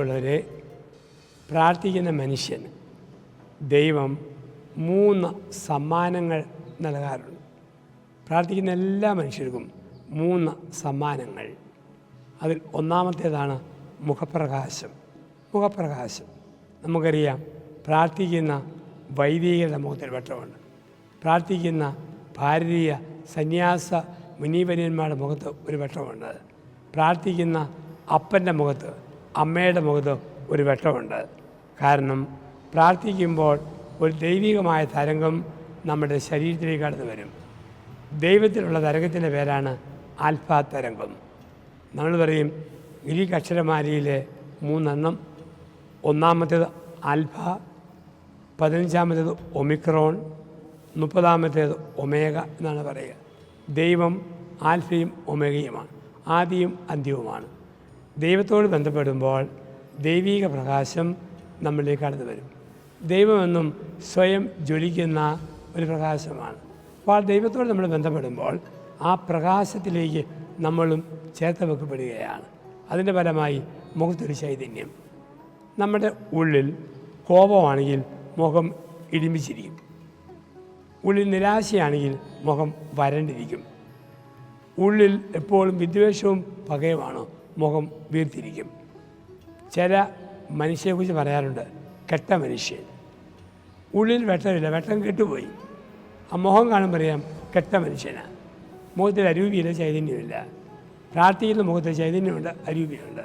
പ്രിയമുള്ളവരെ, പ്രാർത്ഥിക്കുന്ന മനുഷ്യന് ദൈവം 3 സമ്മാനങ്ങൾ നൽകാറുണ്ട്. പ്രാർത്ഥിക്കുന്ന എല്ലാ മനുഷ്യർക്കും 3 സമ്മാനങ്ങൾ. അതിൽ ഒന്നാമത്തേതാണ് മുഖപ്രകാശം. നമുക്കറിയാം, പ്രാർത്ഥിക്കുന്ന വൈദികരുടെ മുഖത്തിൽ വെട്ടമുണ്ട്. പ്രാർത്ഥിക്കുന്ന ഭാരതീയ സന്യാസ മുനീവര്യന്മാരുടെ മുഖത്ത് ഒരു വെട്ടമുണ്ട്. പ്രാർത്ഥിക്കുന്ന അപ്പൻ്റെ മുഖത്ത്, അമ്മയുടെ മുഖത്ത് ഒരു വെട്ടമുണ്ട്. കാരണം പ്രാർത്ഥിക്കുമ്പോൾ ഒരു ദൈവികമായ തരംഗം നമ്മുടെ ശരീരത്തിലേക്ക് കടന്നു വരും. ദൈവത്തിലുള്ള തരംഗത്തിൻ്റെ പേരാണ് ആൽഫാ തരംഗം. നമ്മൾ പറയും ഗ്രീക്ക് അക്ഷരമാലയിലെ 3 എണ്ണം. ഒന്നാമത്തേത് ആൽഫ, 15ാമത്തേത് ഒമിക്രോൺ, 30ാമത്തേത് ഒമേഗ എന്നാണ് പറയുക. ദൈവം ആൽഫയും ഒമേഗയുമാണ്, ആദിയും അന്ത്യവുമാണ്. ദൈവത്തോട് ബന്ധപ്പെടുമ്പോൾ ദൈവിക പ്രകാശം നമ്മളിലേക്ക് കടന്നു വരും. ദൈവമെന്നും സ്വയം ജ്വലിക്കുന്ന ഒരു പ്രകാശമാണ്. അപ്പോൾ ദൈവത്തോട് നമ്മൾ ബന്ധപ്പെടുമ്പോൾ ആ പ്രകാശത്തിലേക്ക് നമ്മളും ചേർത്ത് വെക്കപ്പെടുകയാണ്. അതിൻ്റെ ഫലമായി മുഖത്തൊരു ചൈതന്യം. നമ്മുടെ ഉള്ളിൽ കോപമാണെങ്കിൽ മുഖം ഇടിമിച്ചിരിക്കും. ഉള്ളിൽ നിരാശയാണെങ്കിൽ മുഖം വരണ്ടിരിക്കും. ഉള്ളിൽ എപ്പോഴും വിദ്വേഷവും പകയുമാണോ മുഖം വീർത്തിരിക്കും. ചില മനുഷ്യരെക്കുറിച്ച് പറയാറുണ്ട്, കെട്ട മനുഷ്യൻ. ഉള്ളിൽ വെട്ടമില്ല, വെട്ടം കെട്ടുപോയി. ആ മുഖം കാണുമ്പോൾ അറിയാം കെട്ട മനുഷ്യനാണ്. മുഖത്തിൽ അരൂപിയില്ല, ചൈതന്യമില്ല. പ്രാർത്ഥിക്കുന്ന മുഖത്ത് ചൈതന്യമുണ്ട്, അരൂപിയുണ്ട്.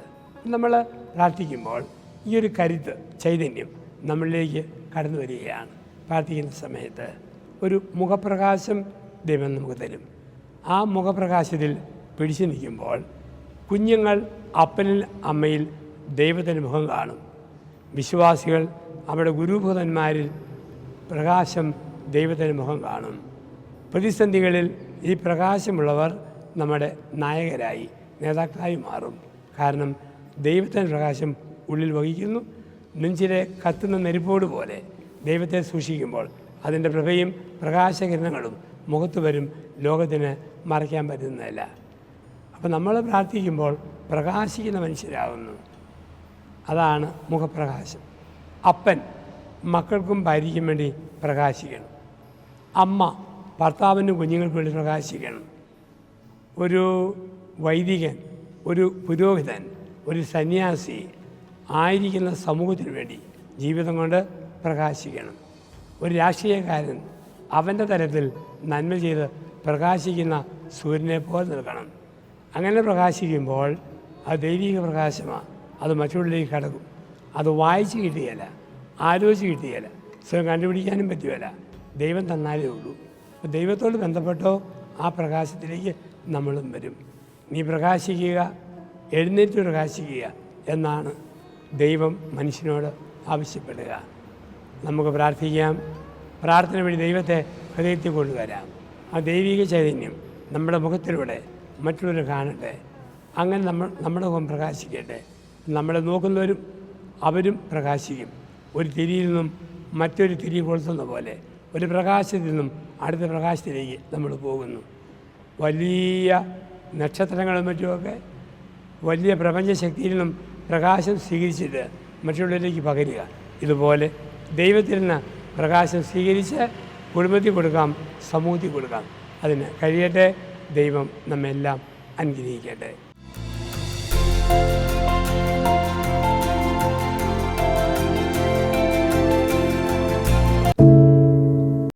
നമ്മൾ പ്രാർത്ഥിക്കുമ്പോൾ ഈ ഒരു കരുത്ത്, ചൈതന്യം നമ്മളിലേക്ക് കടന്നു വരികയാണ്. പ്രാർത്ഥിക്കുന്ന സമയത്ത് ഒരു മുഖപ്രകാശം ദൈവം നമുക്ക് തരും. ആ മുഖപ്രകാശത്തിൽ പിടിച്ചു നിൽക്കുമ്പോൾ കുഞ്ഞുങ്ങൾ അപ്പനിൽ അമ്മയിൽ ദൈവത്തിൻ്റെ മുഖം കാണും. വിശ്വാസികൾ അവരുടെ ഗുരുഭൂതന്മാരിൽ പ്രകാശം ദൈവത്തിൻ്റെ മുഖം കാണും. പ്രതിസന്ധികളിൽ ഈ പ്രകാശമുള്ളവർ നമ്മുടെ നായകരായി, നേതാക്കളായി മാറും. കാരണം ദൈവത്തിൻ്റെ പ്രകാശം ഉള്ളിൽ വഹിക്കുന്നു. നെഞ്ചിലെ കത്തുന്ന നെരുപ്പോട് പോലെ ദൈവത്തെ സൂക്ഷിക്കുമ്പോൾ അതിൻ്റെ പ്രഭയും പ്രകാശകിരണങ്ങളും മുഖത്ത് വരും. ലോകത്തിന് മറയ്ക്കാൻ പറ്റുന്നതല്ല. അപ്പോൾ നമ്മൾ പ്രാർത്ഥിക്കുമ്പോൾ പ്രകാശിക്കുന്ന മനുഷ്യരാകുന്നു. അതാണ് മുഖപ്രകാശം. അപ്പൻ മക്കൾക്കും ഭാര്യയ്ക്കും വേണ്ടി പ്രകാശിക്കണം. അമ്മ ഭർത്താവിനും കുഞ്ഞുങ്ങൾക്കും വേണ്ടി പ്രകാശിക്കണം. ഒരു വൈദികൻ, ഒരു പുരോഹിതൻ, ഒരു സന്യാസി ആയിരിക്കുന്ന സമൂഹത്തിന് വേണ്ടി ജീവിതം കൊണ്ട് പ്രകാശിക്കണം. ഒരു രാഷ്ട്രീയക്കാരൻ അവൻ്റെ തലത്തിൽ നന്മ ചെയ്ത് പ്രകാശിക്കുന്ന സൂര്യനെ പോലെ നിൽക്കണം. അങ്ങനെ പ്രകാശിക്കുമ്പോൾ അത് ദൈവിക പ്രകാശമാണ്. അത് മറ്റുള്ളവരിലേക്ക് കടക്കും. അത് വായിച്ച് കിട്ടുകയില്ല, ആലോചിച്ച് കിട്ടുകയില്ല, സ്വയം കണ്ടുപിടിക്കാനും പറ്റുകയില്ല. ദൈവം തന്നാലേ ഉള്ളൂ. അപ്പോൾ ദൈവത്തോട് ബന്ധപ്പെട്ടോ ആ പ്രകാശത്തിലേക്ക് നമ്മളും വരും. നീ പ്രകാശിക്കുക, എഴുന്നേറ്റ് പ്രകാശിക്കുക എന്നാണ് ദൈവം മനുഷ്യനോട് ആവശ്യപ്പെടുക. നമുക്ക് പ്രാർത്ഥിക്കാം. പ്രാർത്ഥന വഴി ദൈവത്തെ ഹൃദയത്തിൽ കൊണ്ടുവരാം. ആ ദൈവിക ചൈതന്യം നമ്മുടെ മുഖത്തിലൂടെ മറ്റുള്ളവർ കാണട്ടെ. അങ്ങനെ നമ്മുടെ മുഖം പ്രകാശിക്കട്ടെ. നമ്മളെ നോക്കുന്നവരും അവരും പ്രകാശിക്കും. ഒരു തിരിയിൽ നിന്നും മറ്റൊരു തിരി കൊളുത്തുന്ന പോലെ ഒരു പ്രകാശത്തിൽ നിന്നും അടുത്ത പ്രകാശത്തിലേക്ക് നമ്മൾ പോകുന്നു. വലിയ നക്ഷത്രങ്ങളും മറ്റുമൊക്കെ വലിയ പ്രപഞ്ചശക്തിയിൽ നിന്നും പ്രകാശം സ്വീകരിച്ചിട്ട് മറ്റുള്ളവരിലേക്ക് പകരുക. ഇതുപോലെ ദൈവത്തിൽ നിന്ന് പ്രകാശം സ്വീകരിച്ച് കുടുംബത്തിൽ കൊടുക്കാം, സമൂഹത്തിൽ കൊടുക്കാം. അതിന് കഴിയട്ടെ. ദൈവം നമ്മെല്ലാം അനുഗ്രഹിക്കട്ടെ.